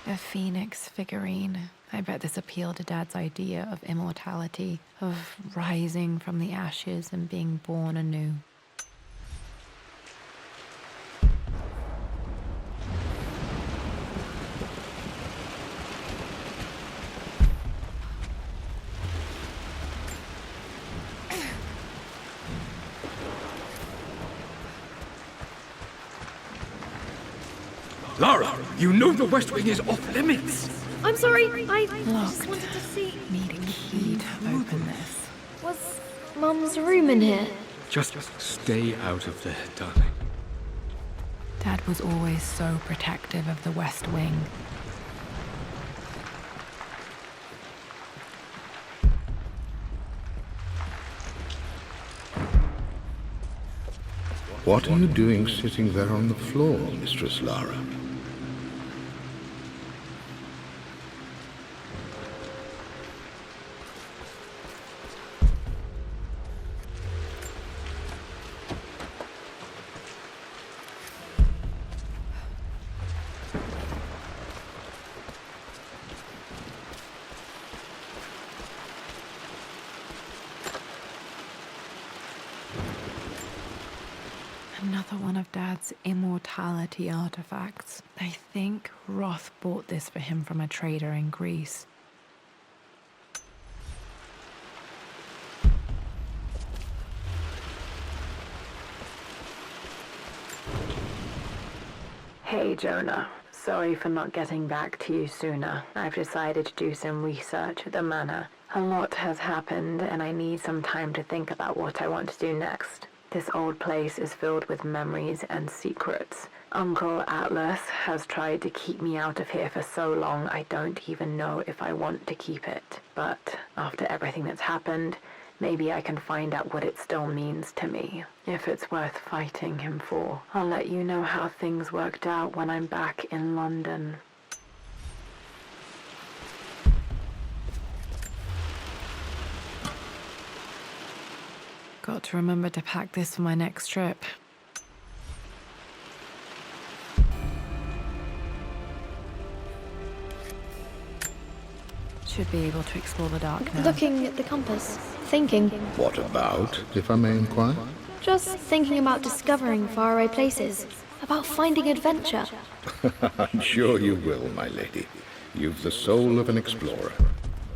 A phoenix figurine. I bet this appealed to Dad's idea of immortality, of rising from the ashes and being born anew. Lara, you know the West Wing is off limits. I'm sorry, I just Locked. wanted to see... Need a key to open this. Was Mum's room in here? Just stay out of there, darling. Dad was always so protective of the West Wing. What are you doing sitting there on the floor, Mistress Lara? Another one of Dad's immortality artifacts. I think Roth bought this for him from a trader in Greece. Hey, Jonah. Sorry for not getting back to you sooner. I've decided to do some research at the manor. A lot has happened, and I need some time to think about what I want to do next. This old place is filled with memories and secrets. Uncle Atlas has tried to keep me out of here for so long I don't even know if I want to keep it. But after everything that's happened, maybe I can find out what it still means to me. If it's worth fighting him for. I'll let you know how things worked out when I'm back in London. Got to remember to pack this for my next trip. Should be able to explore the dark now. Looking at the compass, thinking. What about, if I may inquire? Just thinking about discovering faraway places, about finding adventure. I'm sure you will, my lady. You've the soul of an explorer.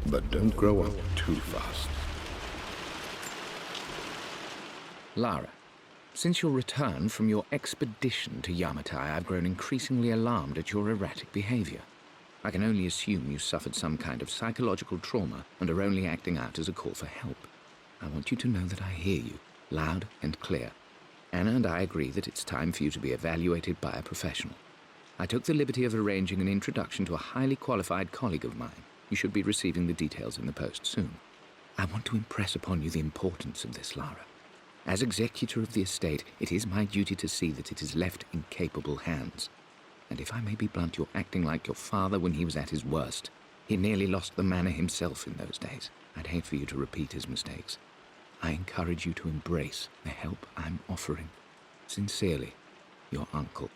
But don't grow up too fast. Lara, since your return from your expedition to Yamatai, I've grown increasingly alarmed at your erratic behavior. I can only assume you suffered some kind of psychological trauma and are only acting out as a call for help. I want you to know that I hear you, loud and clear. Anna and I agree that it's time for you to be evaluated by a professional. I took the liberty of arranging an introduction to a highly qualified colleague of mine. You should be receiving the details in the post soon. I want to impress upon you the importance of this, Lara. As executor of the estate, it is my duty to see that it is left in capable hands. And if I may be blunt, you're acting like your father when he was at his worst. He nearly lost the manor himself in those days. I'd hate for you to repeat his mistakes. I encourage you to embrace the help I'm offering. Sincerely, your uncle.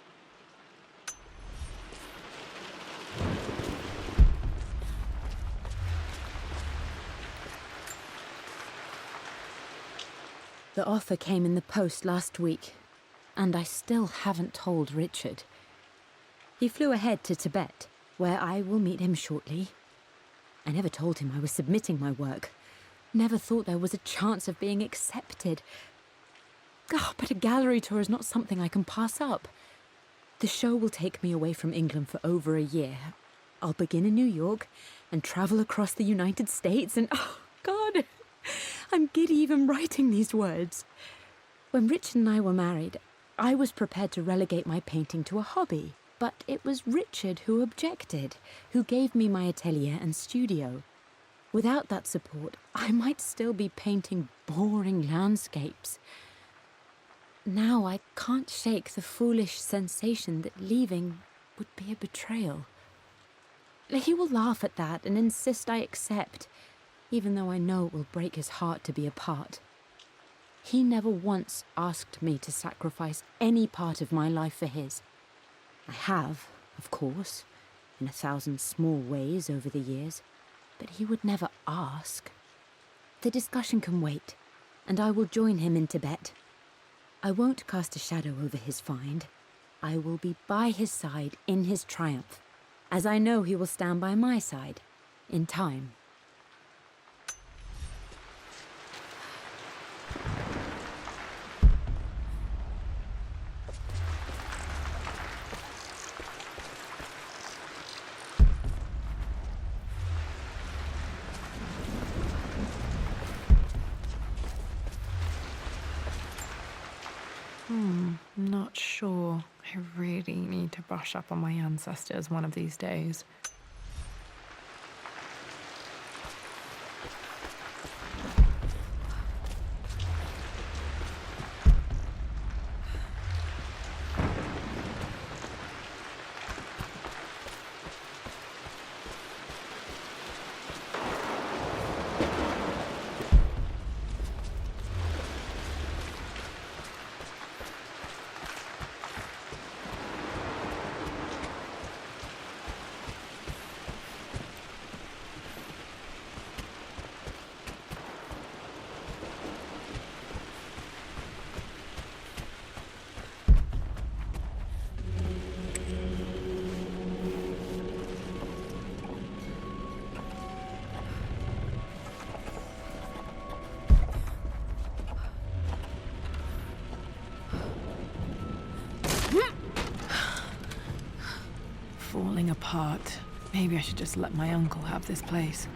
The offer came in the post last week, and I still haven't told Richard. He flew ahead to Tibet, where I will meet him shortly. I never told him I was submitting my work. Never thought there was a chance of being accepted. Oh, but a gallery tour is not something I can pass up. The show will take me away from England for over a year. I'll begin in New York and travel across the United States and, oh, God, I'm giddy even writing these words. When Richard and I were married, I was prepared to relegate my painting to a hobby, but it was Richard who objected, who gave me my atelier and studio. Without that support, I might still be painting boring landscapes. Now I can't shake the foolish sensation that leaving would be a betrayal. He will laugh at that and insist I accept, even though I know it will break his heart to be apart. He never once asked me to sacrifice any part of my life for his. I have, of course, in 1,000 small ways over the years, but he would never ask. The discussion can wait, and I will join him in Tibet. I won't cast a shadow over his find. I will be by his side in his triumph, as I know he will stand by my side in time. Not sure. I really need to brush up on my ancestors one of these days. Falling apart. Maybe I should just let my uncle have this place.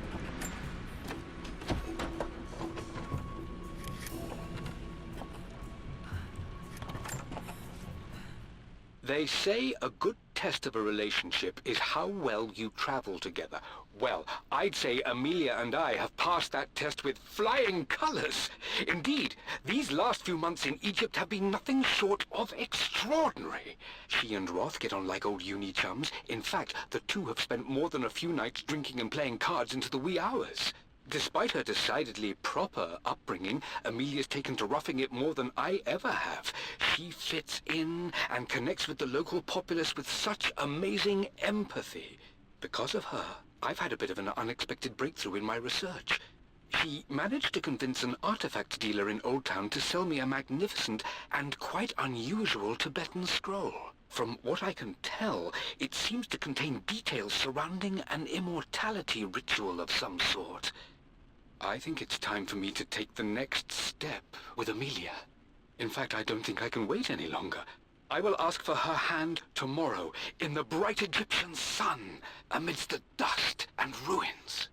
They say a good test of a relationship is how well you travel together. Well, I'd say Amelia and I have passed that test with flying colors. Indeed, these last few months in Egypt have been nothing short of extraordinary. She and Roth get on like old uni chums. In fact, the two have spent more than a few nights drinking and playing cards into the wee hours. Despite her decidedly proper upbringing, Amelia's taken to roughing it more than I ever have. She fits in and connects with the local populace with such amazing empathy. Because of her, I've had a bit of an unexpected breakthrough in my research. She managed to convince an artifact dealer in Old Town to sell me a magnificent and quite unusual Tibetan scroll. From what I can tell, it seems to contain details surrounding an immortality ritual of some sort. I think it's time for me to take the next step with Amelia. In fact, I don't think I can wait any longer. I will ask for her hand tomorrow in the bright Egyptian sun amidst the dust and ruins.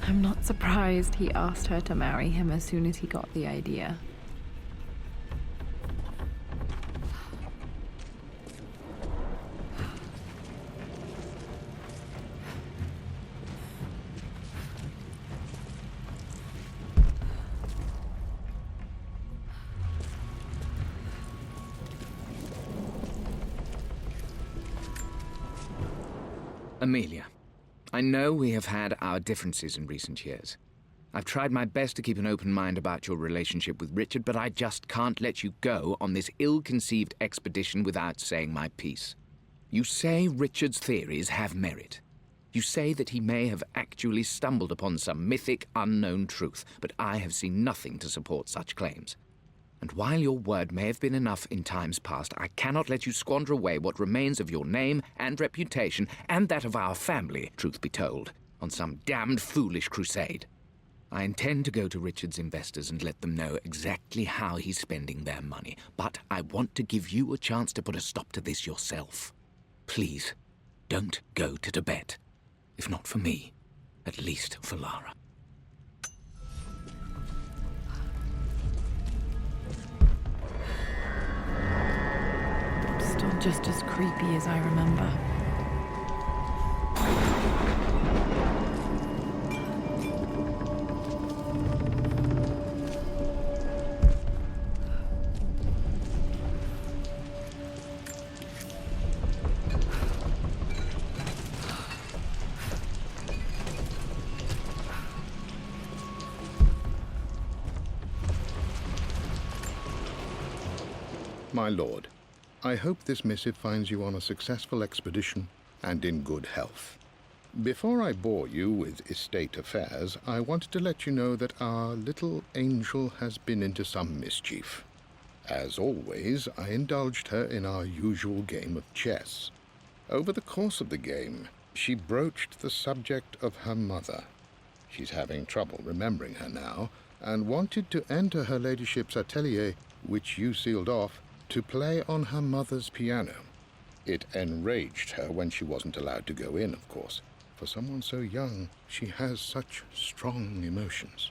I'm not surprised he asked her to marry him as soon as he got the idea. Amelia, I know we have had our differences in recent years. I've tried my best to keep an open mind about your relationship with Richard, but I just can't let you go on this ill-conceived expedition without saying my piece. You say Richard's theories have merit. You say that he may have actually stumbled upon some mythic, unknown truth, but I have seen nothing to support such claims. And while your word may have been enough in times past, I cannot let you squander away what remains of your name and reputation, and that of our family, truth be told, on some damned foolish crusade. I intend to go to Richard's investors and let them know exactly how he's spending their money, but I want to give you a chance to put a stop to this yourself. Please, don't go to Tibet. If not for me, at least for Lara. Still just as creepy as I remember. My lord, I hope this missive finds you on a successful expedition and in good health. Before I bore you with estate affairs, I wanted to let you know that our little angel has been into some mischief. As always, I indulged her in our usual game of chess. Over the course of the game, she broached the subject of her mother. She's having trouble remembering her now, and wanted to enter her ladyship's atelier, which you sealed off, to play on her mother's piano. It enraged her when she wasn't allowed to go in, of course. For someone so young, she has such strong emotions.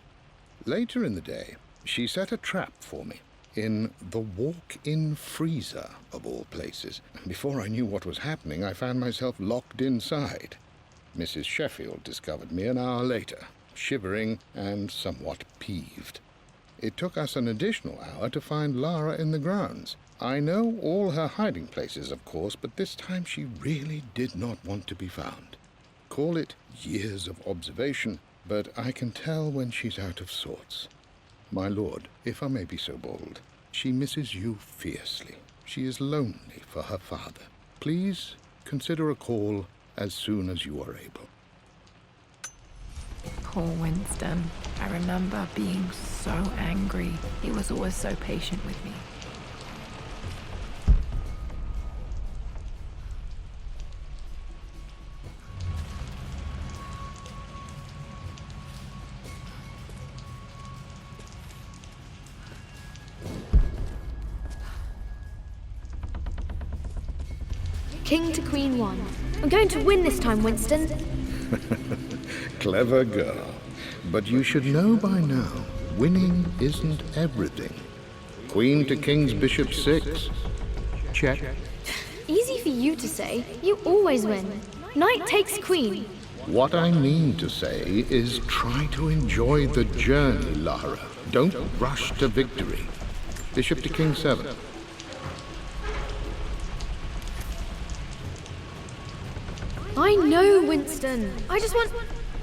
Later in the day, she set a trap for me in the walk-in freezer, of all places. Before I knew what was happening, I found myself locked inside. Mrs. Sheffield discovered me an hour later, shivering and somewhat peeved. It took us an additional hour to find Lara in the grounds. I know all her hiding places, of course, but this time she really did not want to be found. Call it years of observation, but I can tell when she's out of sorts. My lord, if I may be so bold, she misses you fiercely. She is lonely for her father. Please consider a call as soon as you are able. Poor Winston. I remember being so angry. He was always so patient with me. King to Queen 1. I'm going to win this time, Winston. Clever girl. But you should know by now, winning isn't everything. Queen to King's Bishop 6. Check. Easy for you to say. You always win. Knight takes Queen. What I mean to say is try to enjoy the journey, Lara. Don't rush to victory. Bishop to King 7. I know, Winston. I just want...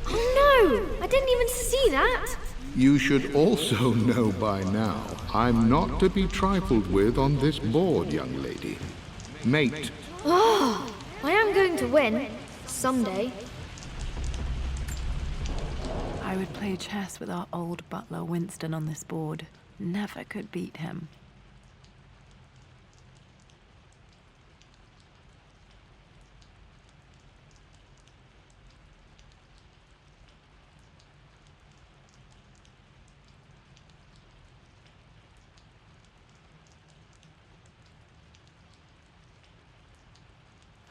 Oh no! I didn't even see that! You should also know by now, I'm not to be trifled with on this board, young lady. Mate. Oh, I am going to win. Someday. I would play chess with our old butler Winston on this board. Never could beat him.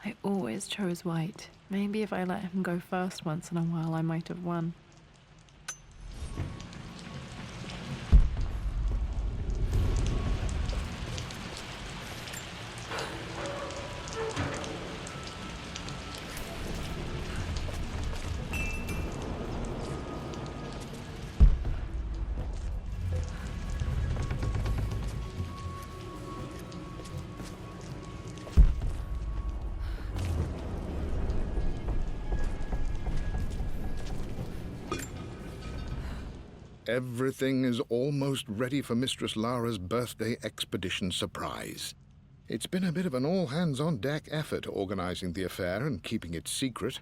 I always chose white. Maybe if I let him go first once in a while, I might have won. Everything is almost ready for Mistress Lara's birthday expedition surprise. It's been a bit of an all-hands-on-deck effort organizing the affair and keeping it secret.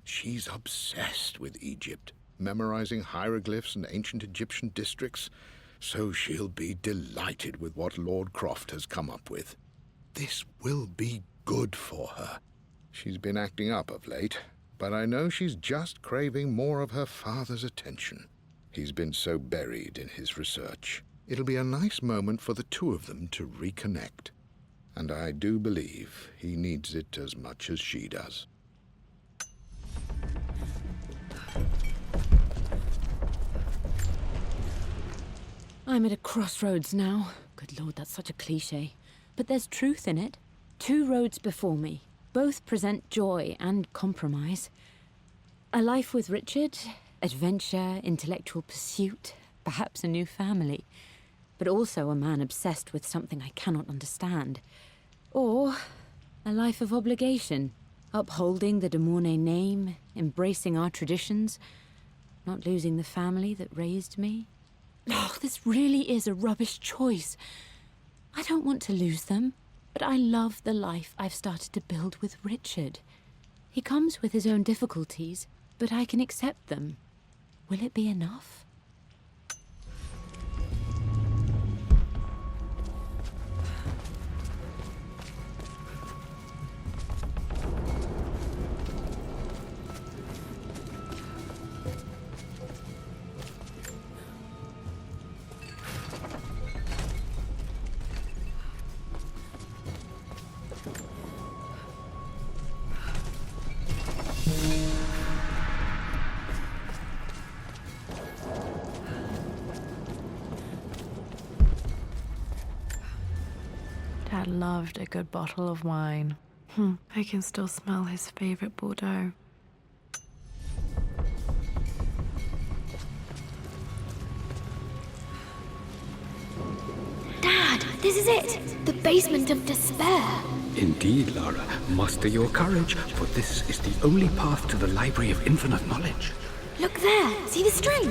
She's obsessed with Egypt, memorizing hieroglyphs and ancient Egyptian districts, so she'll be delighted with what Lord Croft has come up with. This will be good for her. She's been acting up of late, but I know she's just craving more of her father's attention. He's been so buried in his research. It'll be a nice moment for the two of them to reconnect. And I do believe he needs it as much as she does. I'm at a crossroads now. Good Lord, that's such a cliché. But there's truth in it. Two roads before me. Both present joy and compromise. A life with Richard, adventure, intellectual pursuit, perhaps a new family. But also a man obsessed with something I cannot understand. Or a life of obligation, upholding the de Mornay name, embracing our traditions, not losing the family that raised me. Oh, this really is a rubbish choice. I don't want to lose them, but I love the life I've started to build with Richard. He comes with his own difficulties, but I can accept them. Will it be enough? Dad loved a good bottle of wine. I can still smell his favorite Bordeaux. Dad, this is it! The basement of despair! Indeed, Lara. Muster your courage, for this is the only path to the Library of Infinite Knowledge. Look there! See the string?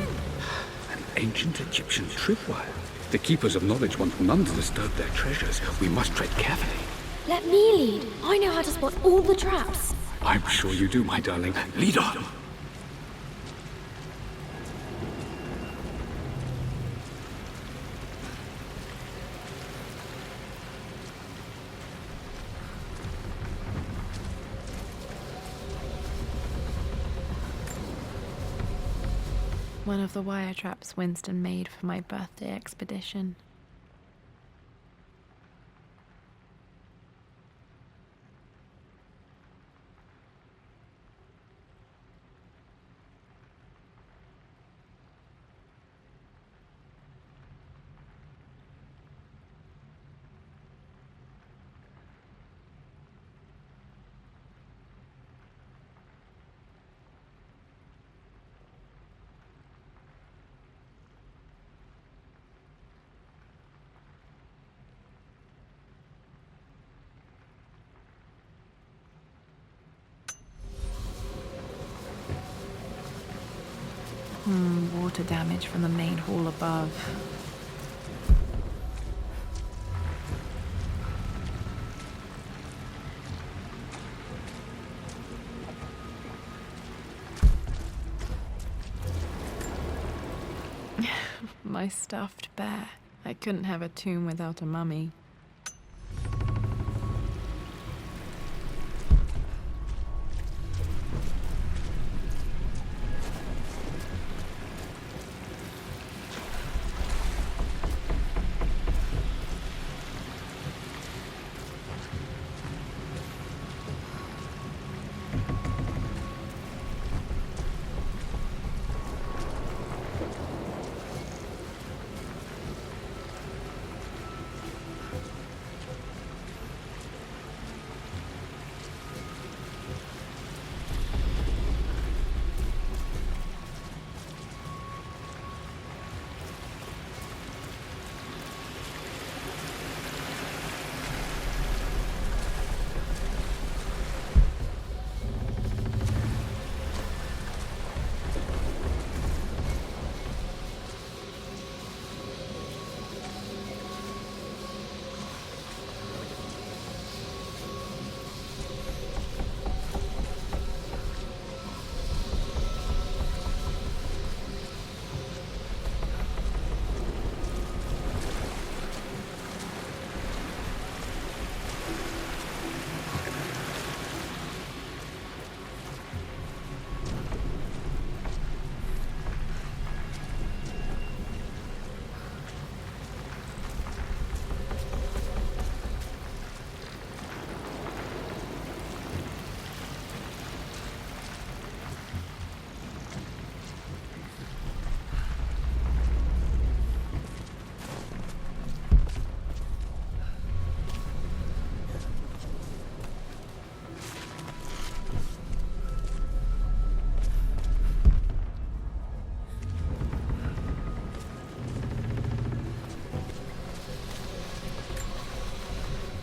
An ancient Egyptian tripwire. The Keepers of Knowledge want none to disturb their treasures. We must tread carefully. Let me lead. I know how to spot all the traps. I'm sure you do, my darling. Lead on! One of the wire traps Winston made for my birthday expedition. Water damage from the main hall above. My stuffed bear. I couldn't have a tomb without a mummy.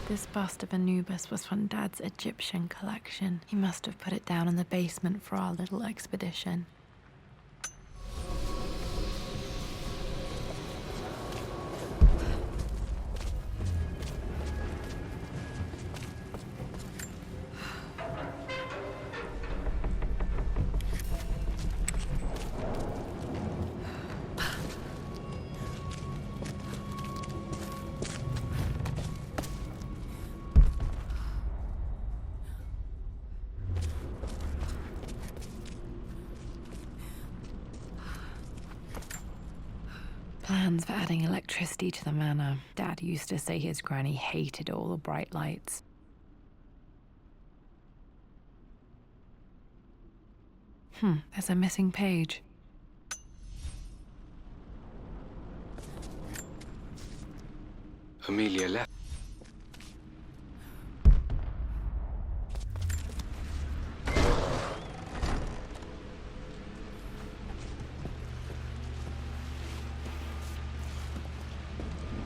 This bust of Anubis was from Dad's Egyptian collection. He must have put it down in the basement for our little expedition. plans for adding electricity to the manor. Dad used to say his granny hated all the bright lights. There's a missing page. Amelia left.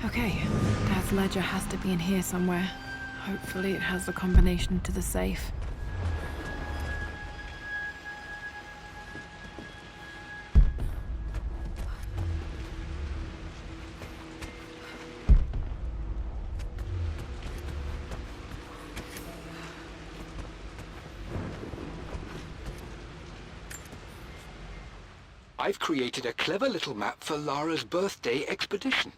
Okay, Dad's ledger has to be in here somewhere. Hopefully it has the combination to the safe. I've created a clever little map for Lara's birthday expedition.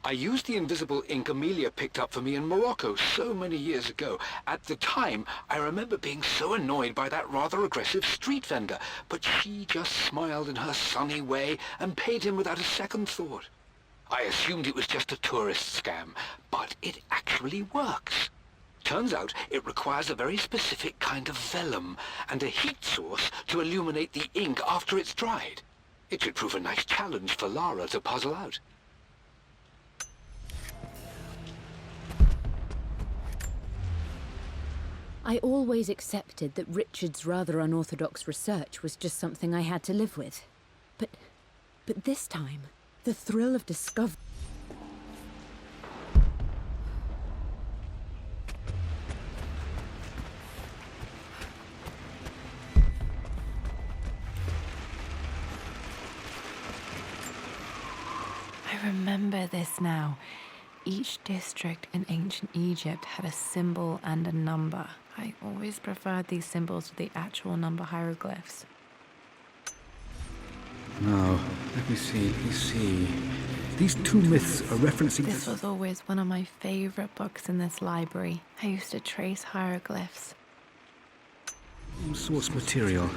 I used the invisible ink Amelia picked up for me in Morocco so many years ago. At the time, I remember being so annoyed by that rather aggressive street vendor, but she just smiled in her sunny way and paid him without a second thought. I assumed it was just a tourist scam, but it actually works. Turns out it requires a very specific kind of vellum and a heat source to illuminate the ink after it's dried. It should prove a nice challenge for Lara to puzzle out. I always accepted that Richard's rather unorthodox research was just something I had to live with. But this time, the thrill of discovery... I remember this now. Each district in ancient Egypt had a symbol and a number. I always preferred these symbols to the actual number hieroglyphs. Now, let me see. These two myths are referencing... This was always one of my favorite books in this library. I used to trace hieroglyphs. Source material.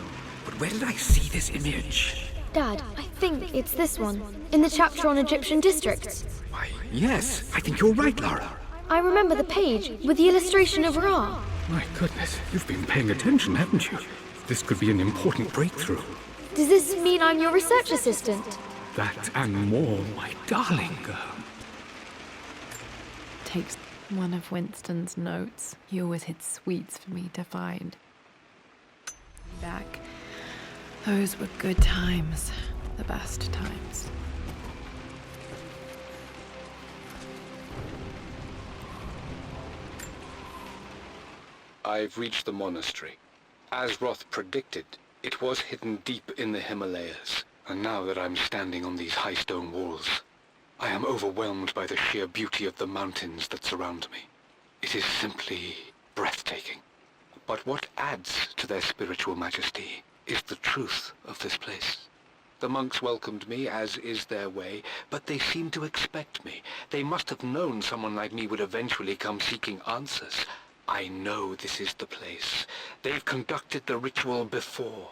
But where did I see this image? Dad, I think it's this one, in the chapter on Egyptian districts. Why, yes, I think you're right, Lara. I remember the page with the illustration of Ra. My goodness, you've been paying attention, haven't you? This could be an important breakthrough. Does this mean I'm your research assistant? That and more, my darling girl. Takes one of Winston's notes. He always hid sweets for me to find. Back. Those were good times. The best times. I've reached the monastery. As Roth predicted, it was hidden deep in the Himalayas. And now that I'm standing on these high stone walls, I am overwhelmed by the sheer beauty of the mountains that surround me. It is simply breathtaking. But what adds to their spiritual majesty is the truth of this place. The monks welcomed me, as is their way, but they seemed to expect me. They must have known someone like me would eventually come seeking answers. I know this is the place. They've conducted the ritual before.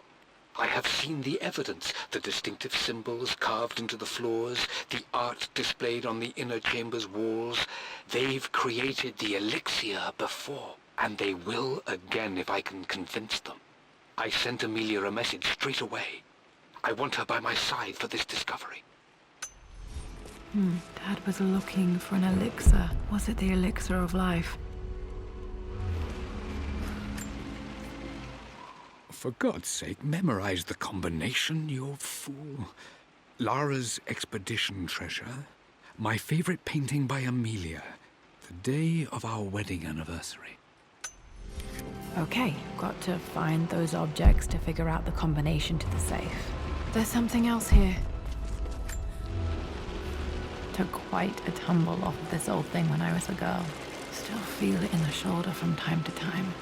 I have seen the evidence, the distinctive symbols carved into the floors, the art displayed on the inner chamber's walls. They've created the elixir before, and they will again if I can convince them. I sent Amelia a message straight away. I want her by my side for this discovery. Dad was looking for an elixir. Was it the elixir of life? For God's sake, memorize the combination, you fool. Lara's expedition treasure, my favorite painting by Amelia, the day of our wedding anniversary. Okay, got to find those objects to figure out the combination to the safe. There's something else here. Took quite a tumble off of this old thing when I was a girl. Still feel it in the shoulder from time to time.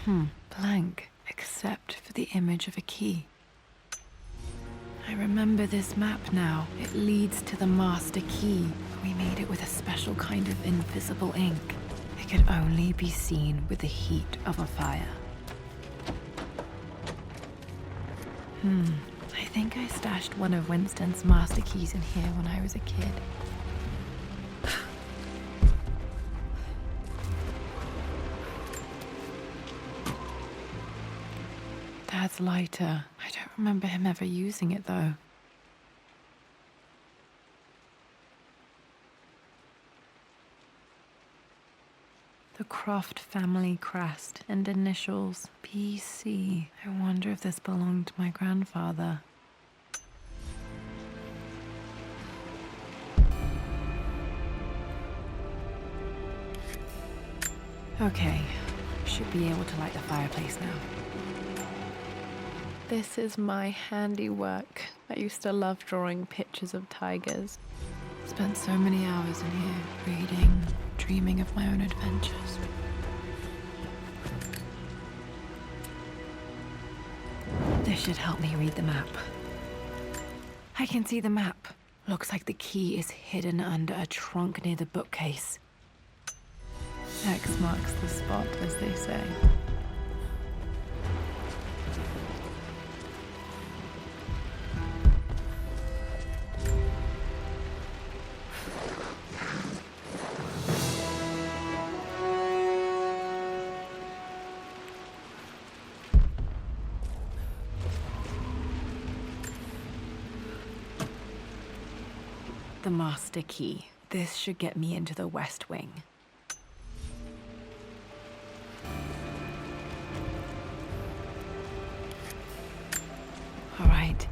Blank, except for the image of a key. I remember this map now. It leads to the master key. We made it with a special kind of invisible ink. It could only be seen with the heat of a fire. I think I stashed one of Winston's master keys in here when I was a kid. Dad's lighter. I don't remember him ever using it, though. The Croft family crest and initials PC. I wonder if this belonged to my grandfather. Okay, should be able to light the fireplace now. This is my handiwork. I used to love drawing pictures of tigers. Spent so many hours in here, reading, dreaming of my own adventures. This should help me read the map. I can see the map. Looks like the key is hidden under a trunk near the bookcase. X marks the spot, as they say. The master key. This should get me into the West Wing. All right,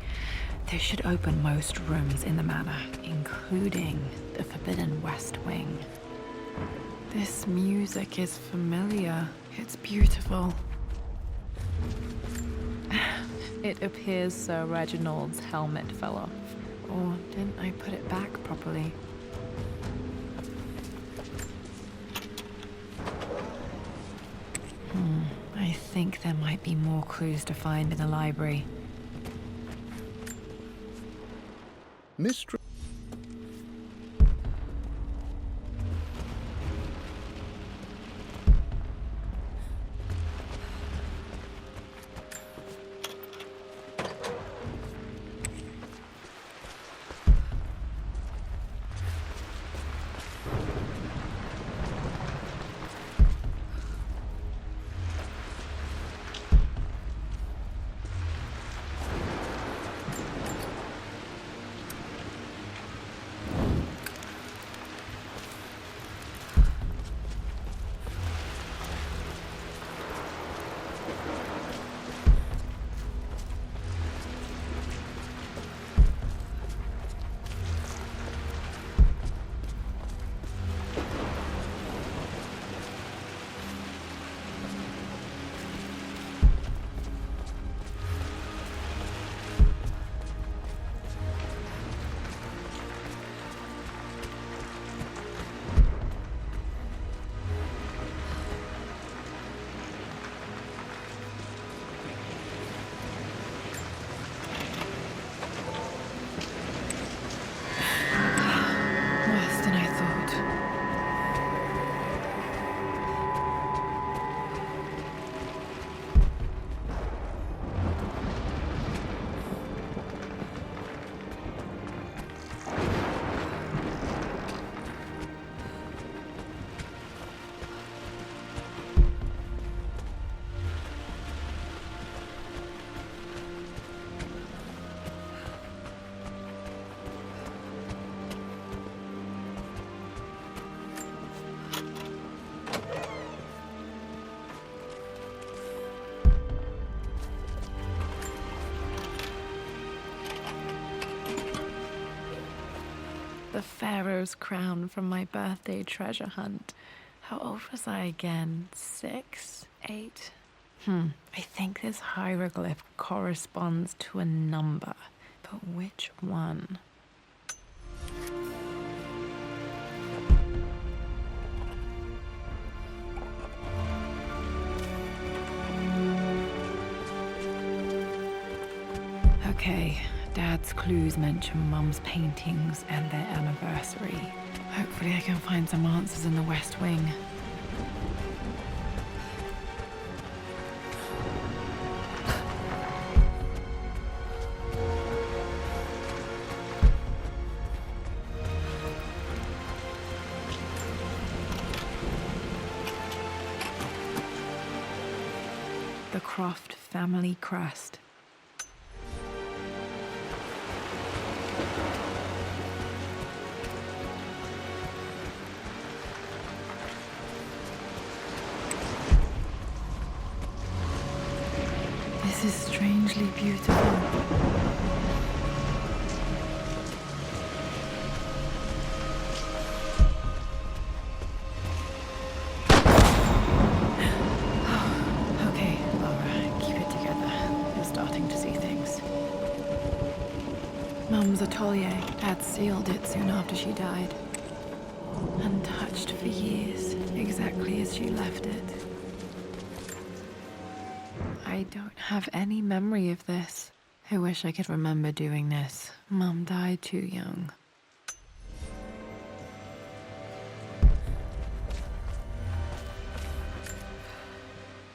this should open most rooms in the manor, including the Forbidden West Wing. This music is familiar. It's beautiful. It appears Sir Reginald's helmet fell off. Or didn't I put it back properly? I think there might be more clues to find in the library. Mistress. The Pharaoh's crown from my birthday treasure hunt. How old was I again? 6? 8? I think this hieroglyph corresponds to a number, but which one? Okay, Dad's clues mention Mum's paintings and their anniversary. Hopefully I can find some answers in the West Wing. The Croft family crest. This is strangely beautiful. Okay, Lara, keep it together. You're starting to see things. Mum's Atelier. Dad sealed it soon after she died. Untouched for years, exactly as she left it. I don't have any memory of this. I wish I could remember doing this. Mum died too young.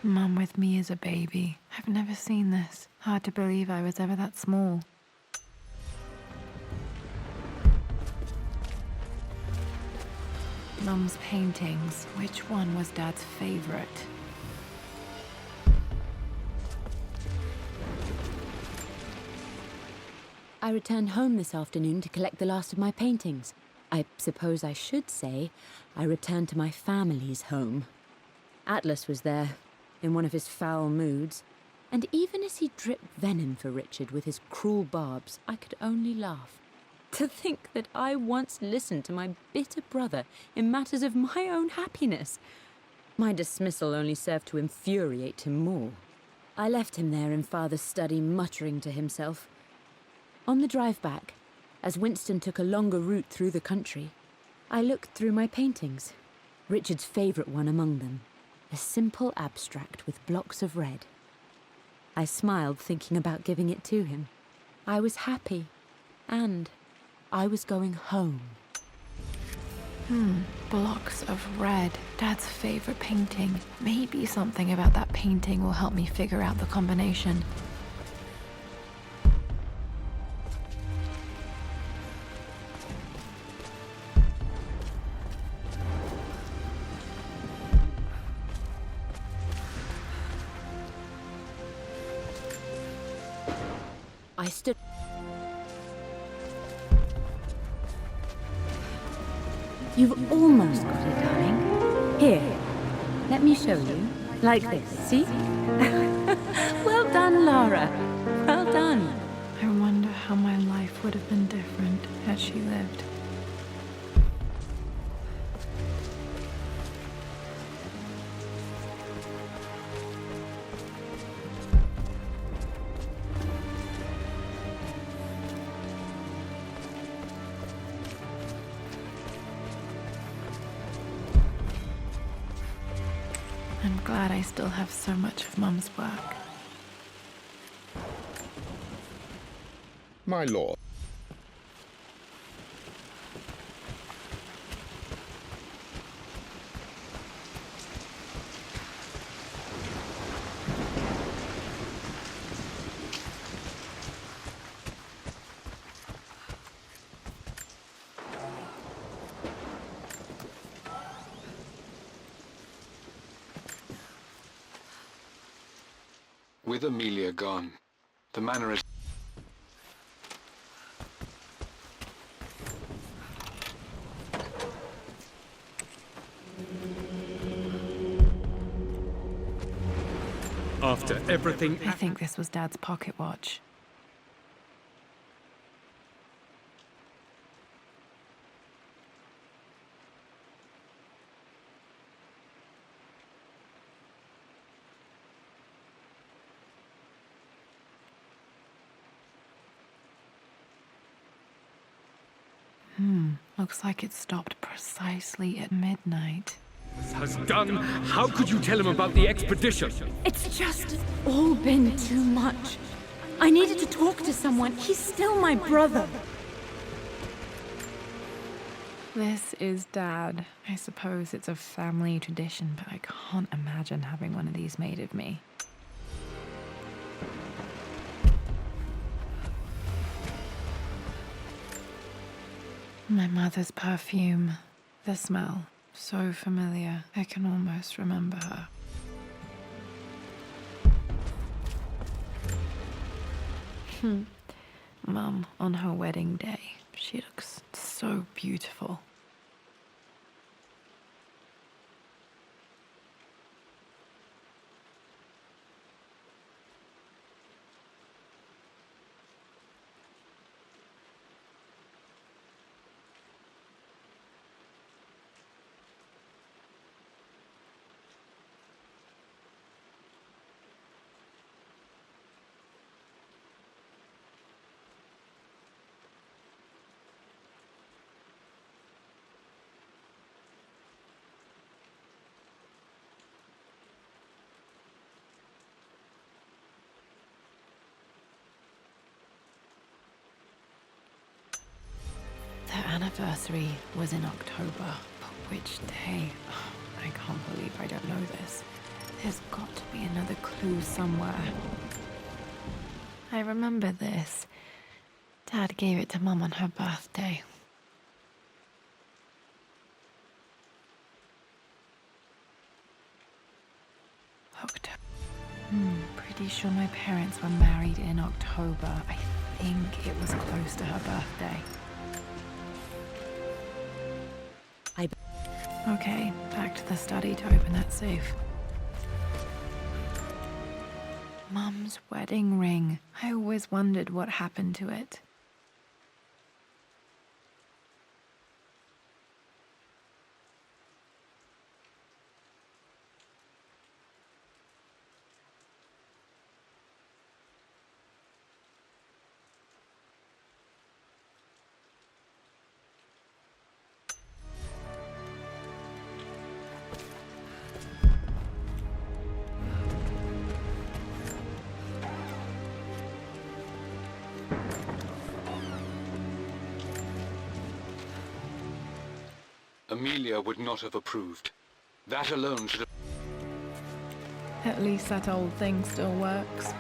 Mum with me as a baby. I've never seen this. Hard to believe I was ever that small. Mum's paintings. Which one was Dad's favorite? I returned home this afternoon to collect the last of my paintings. I suppose I should say I returned to my family's home. Atlas was there, in one of his foul moods, and even as he dripped venom for Richard with his cruel barbs, I could only laugh. To think that I once listened to my bitter brother in matters of my own happiness. My dismissal only served to infuriate him more. I left him there in Father's study, muttering to himself. On the drive back, as Winston took a longer route through the country, I looked through my paintings, Richard's favourite one among them, a simple abstract with blocks of red. I smiled, thinking about giving it to him. I was happy, and I was going home. Blocks of red. Dad's favourite painting. Maybe something about that painting will help me figure out the combination. I stood... You've almost got it, darling. Here, let me show you. Like this, see? Well done, Lara. Well done. I wonder how my life would have been different had she lived. I'm glad I still have so much of Mum's work. My lord. With Amelia gone, the manor is... After everything... I think this was Dad's pocket watch. Looks like it stopped precisely at midnight. has done. How could you tell him about the expedition? It's just all been too much. I needed to talk to someone. He's still my brother. This is Dad. I suppose it's a family tradition, but I can't imagine having one of these made of me. My mother's perfume. The smell. So familiar. I can almost remember her. Mum, on her wedding day. She looks so beautiful. Their anniversary was in October, but which day? I can't believe I don't know this. There's got to be another clue somewhere. I remember this. Dad gave it to Mum on her birthday. October. Pretty sure my parents were married in October. I think it was close to her birthday. Okay, back to the study to open that safe. Mum's wedding ring. I always wondered what happened to it. Amelia would not have approved. That alone should have... At least that old thing still works.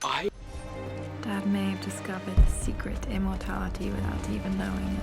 Dad may have discovered the secret to immortality without even knowing it.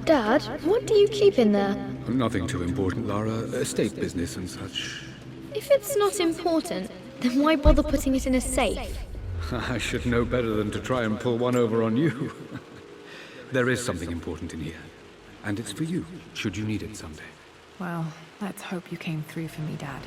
Dad, what do you keep in there? Nothing too important, Lara. Estate business and such. If it's not important, then why bother putting it in a safe? I should know better than to try and pull one over on you. There is something important in here. And it's for you, should you need it someday. Well, let's hope you came through for me, Dad.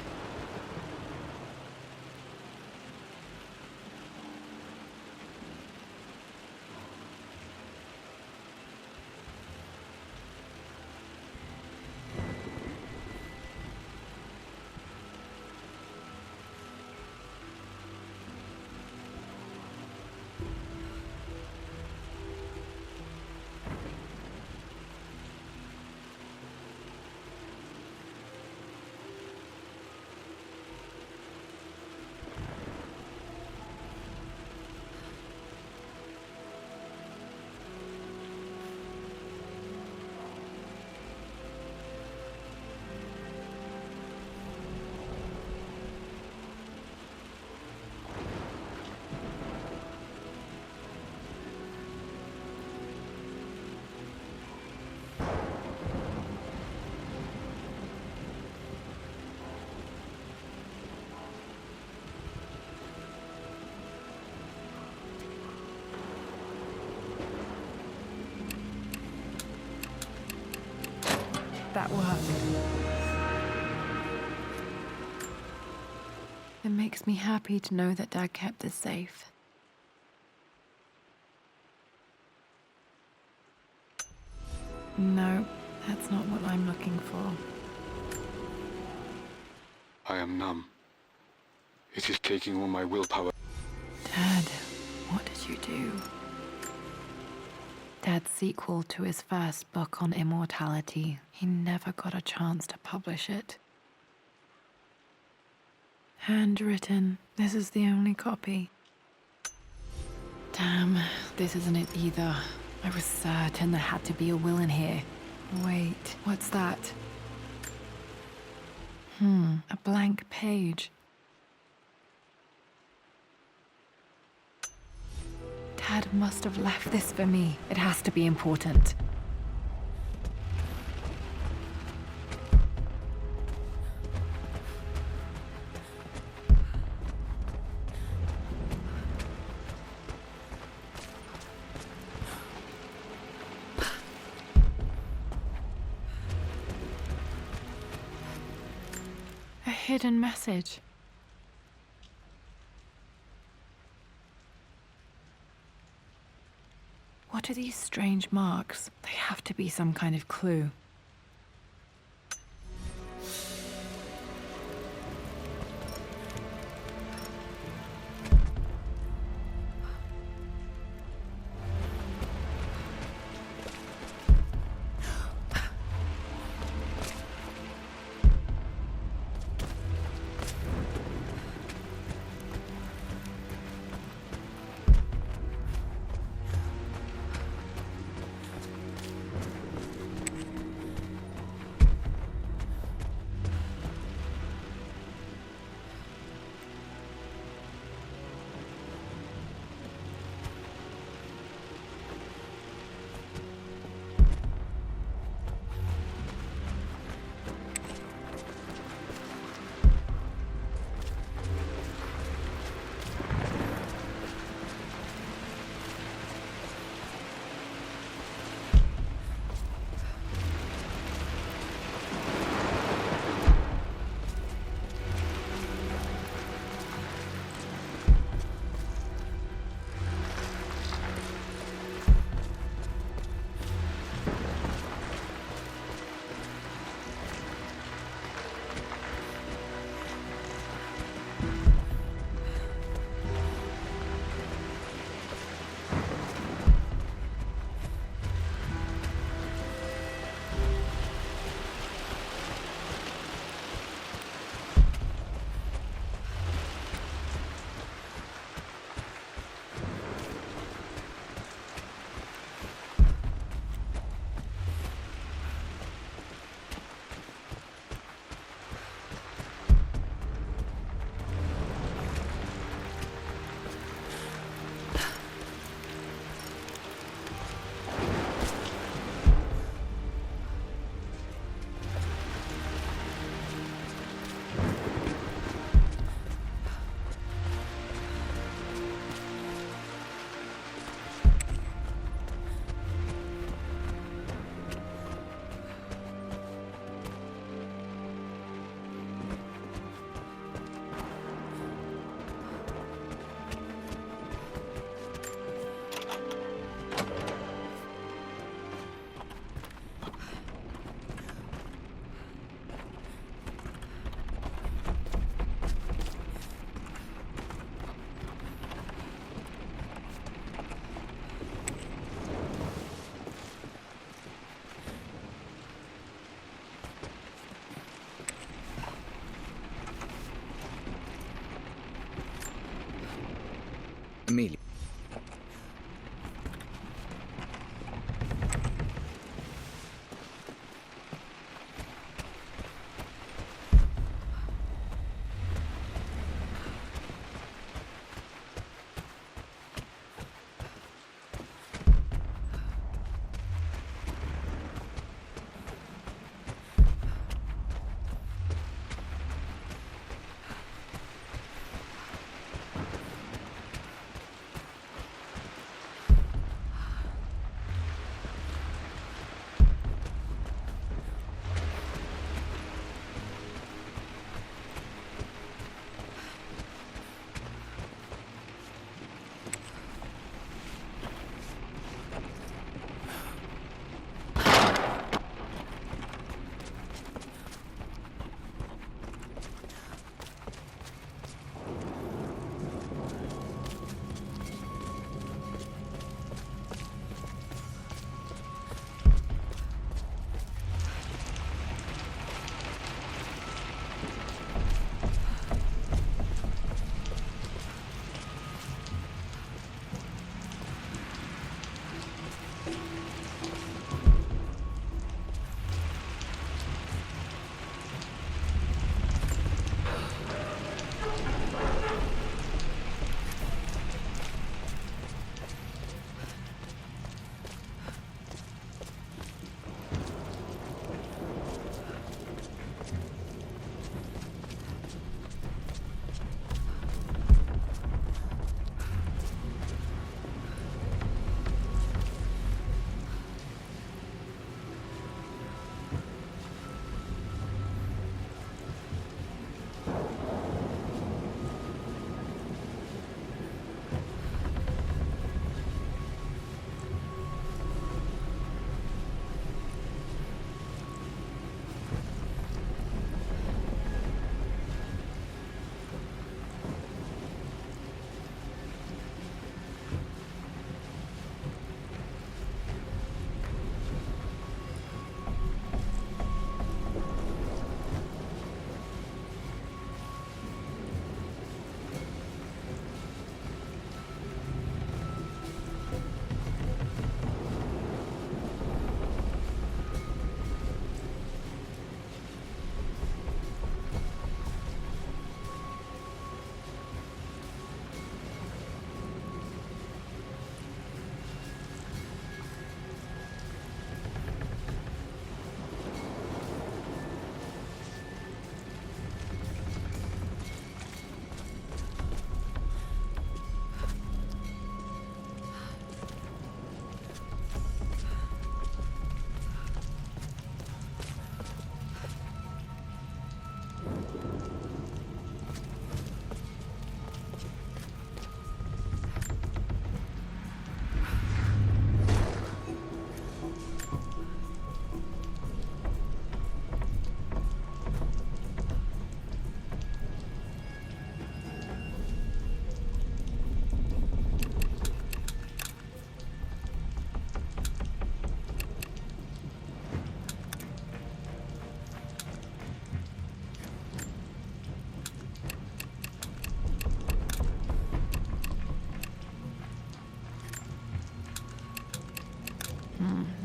That worked. It makes me happy to know that Dad kept this safe. No, that's not what I'm looking for. I am numb. It is taking all my willpower. Dad, what did you do? Dad's sequel to his first book on immortality. He never got a chance to publish it. Handwritten. This is the only copy. Damn, this isn't it either. I was certain there had to be a will in here. Wait, what's that? A blank page. Dad must have left this for me. It has to be important. A hidden message. What are these strange marks? They have to be some kind of clue.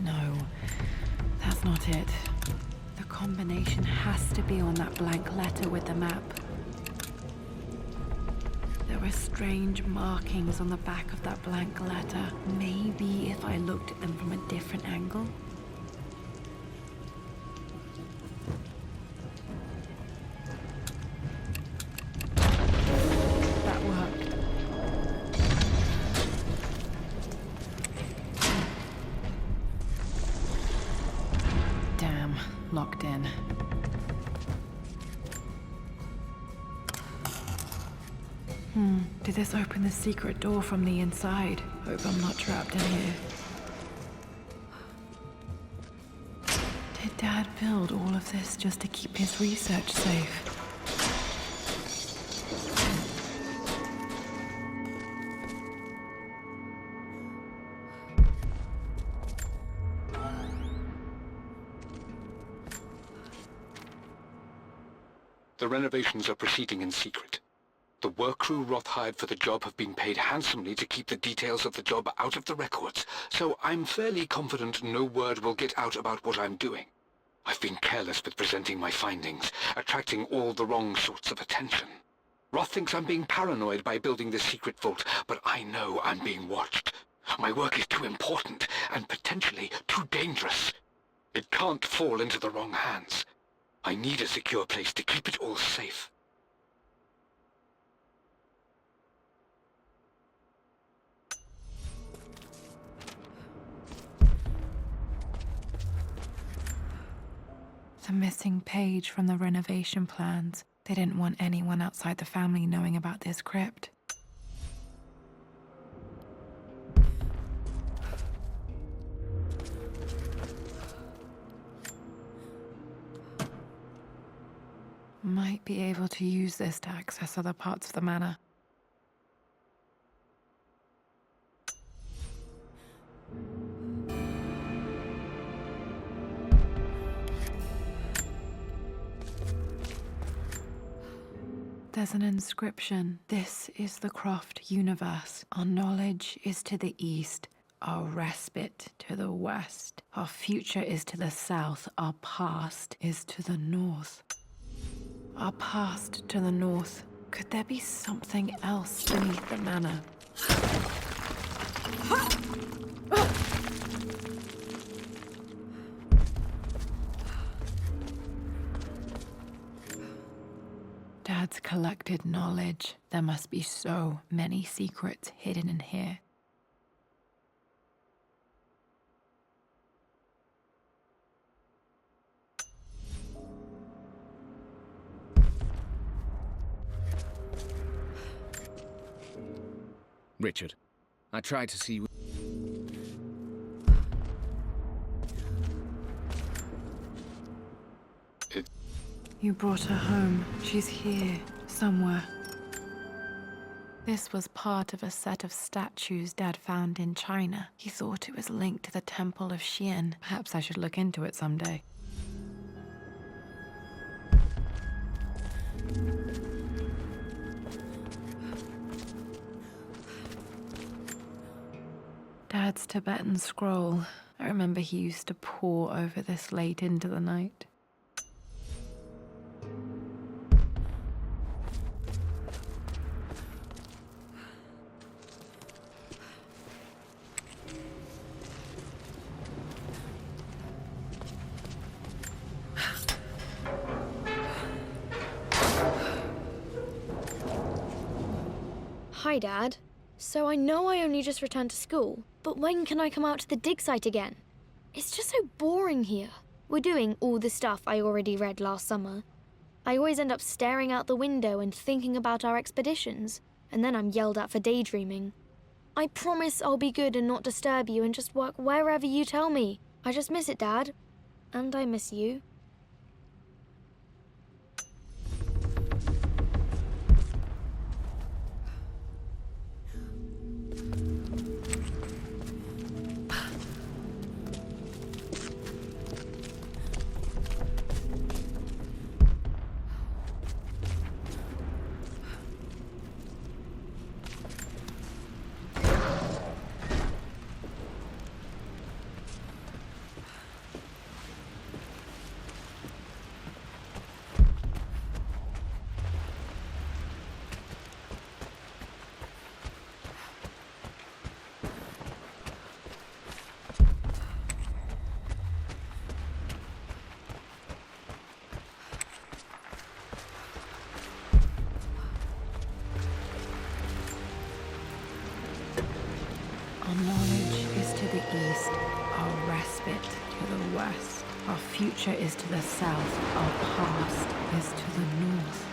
No, that's not it. The combination has to be on that blank letter with the map. There were strange markings on the back of that blank letter. Maybe if I looked at them from a different angle? That worked. Damn, locked in. Did this open the secret door from the inside? Hope I'm not trapped in here. Did Dad build all of this just to keep his research safe? The renovations are proceeding in secret. The work crew Roth hired for the job have been paid handsomely to keep the details of the job out of the records, so I'm fairly confident no word will get out about what I'm doing. I've been careless with presenting my findings, attracting all the wrong sorts of attention. Roth thinks I'm being paranoid by building this secret vault, but I know I'm being watched. My work is too important, and potentially too dangerous. It can't fall into the wrong hands. I need a secure place to keep it all safe. The missing page from the renovation plans. They didn't want anyone outside the family knowing about this crypt. Might be able to use this to access other parts of the manor. There's an inscription. This is the Croft universe. Our knowledge is to the east, our respite to the west. Our future is to the south, our past is to the north. Our past to the north. Could there be something else beneath the manor? Dad's collected knowledge. There must be so many secrets hidden in here. Richard, I tried to see... You brought her home. She's here, somewhere. This was part of a set of statues Dad found in China. He thought it was linked to the Temple of Xian. Perhaps I should look into it someday. Dad's Tibetan scroll. I remember he used to pore over this late into the night. Hi, Dad. So I know I only just returned to school, but when can I come out to the dig site again? It's just so boring here. We're doing all the stuff I already read last summer. I always end up staring out the window and thinking about our expeditions, and then I'm yelled at for daydreaming. I promise I'll be good and not disturb you and just work wherever you tell me. I just miss it, Dad. And I miss you. Our respite to the west. Our future is to the south. Our past is to the north.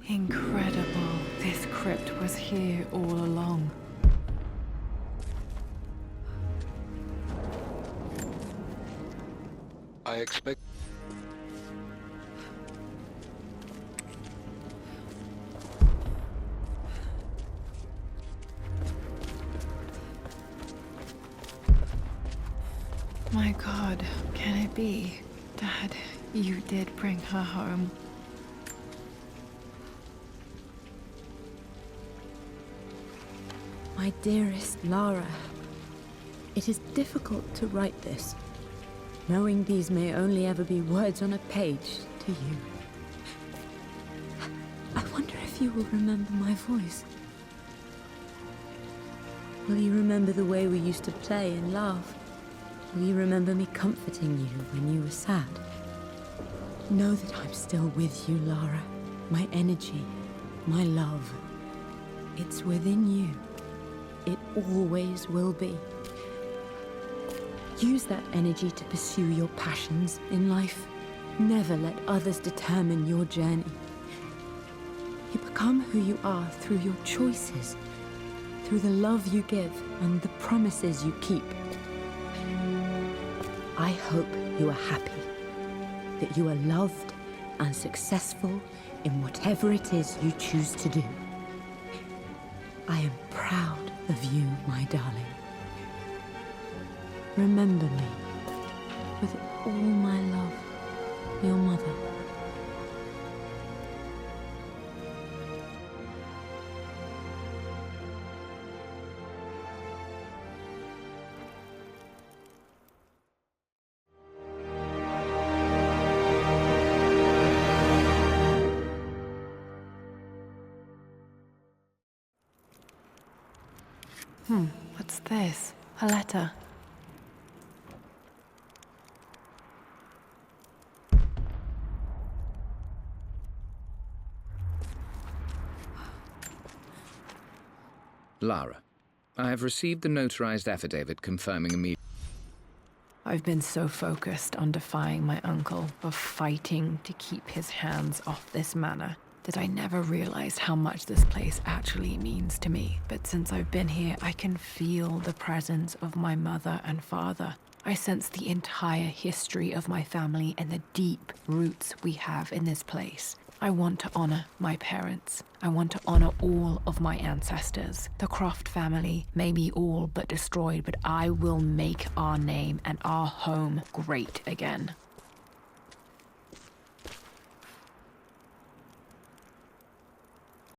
Incredible. This crypt was here all along. I expect... My God, can it be? Dad, you did bring her home. My dearest Lara, it is difficult to write this, knowing these may only ever be words on a page to you. I wonder if you will remember my voice. Will you remember the way we used to play and laugh? Will you remember me comforting you when you were sad? Know that I'm still with you, Lara. My energy, my love. It's within you. It always will be. Use that energy to pursue your passions in life. Never let others determine your journey. You become who you are through your choices, through the love you give and the promises you keep. I hope you are happy, that you are loved and successful in whatever it is you choose to do. I am proud of you, my darling. Remember me, with all my love, your mother. What's this? A letter. Lara, I have received the notarized affidavit confirming immediate... I've been so focused on defying my uncle, of fighting to keep his hands off this manor, that I never realized how much this place actually means to me. But since I've been here, I can feel the presence of my mother and father. I sense the entire history of my family and the deep roots we have in this place. I want to honor my parents. I want to honor all of my ancestors. The Croft family may be all but destroyed, but I will make our name and our home great again.